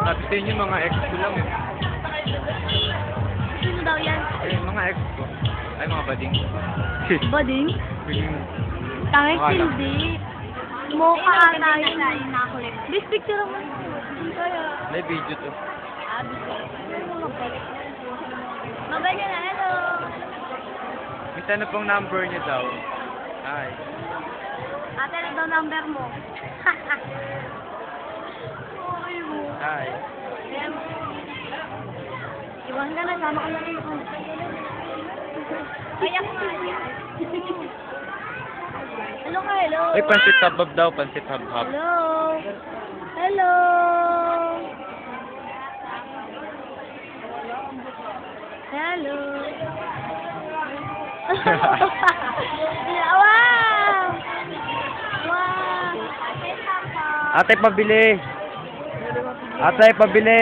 Sabi sa inyo, mga ex ko lang eh. Sino daw yan? Eh, mga ex ko. Ay, mga bading. Bading? Feeling Tangik Akala. hindi. Mukha ata yun. This picture naman. Hindi kaya. may video to. Mabay ka na, hello. Miss, ano pong number niyo daw? Hi. Ate, ano daw number mo? Hi. Iwan ka na, sama ka na rin ako. Kaya ko nga. Hello ka, hello. Ay, pansit habab daw, pansit habab. Hello. Hello. Hello. Wow. Wow. Ate, pabili. Ate, pabili.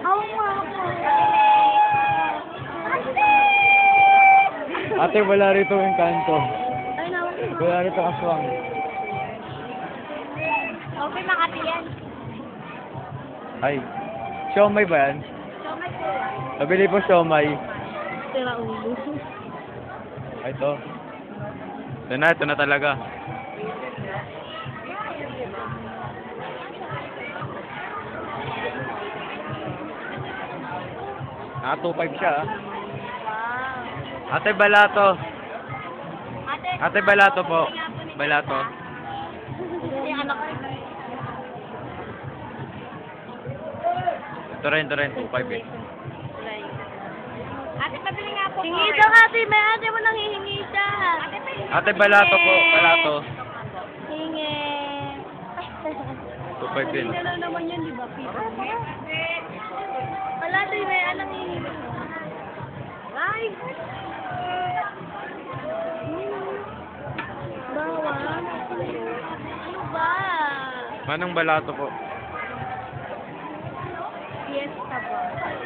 Oo nga ako. Ate, wala rito yung kanto. Ay, naman. Wala rito aswang. Okay, Makati yan. Ay, siomay ba yan? So, may Pabili po siomay. tira ulo. Ay, ito. Ito na talaga. Ah, 2.5 siya ah. Wow. Ate, balato. Ate, Ate, balato po. Balato. yung anak ko. Ito rin, 2.5 eh. Ate, pabili nga po. Hingi daw ate, may ate mo nang hihingi siya. Ate, balato po. Balato. Hingi. 2.5 din. Hindi na naman yun, di ba? Wala, ate, may anong hihingi. Ay! Bawang. Ano ba? Manong balato po. Fiesta ba?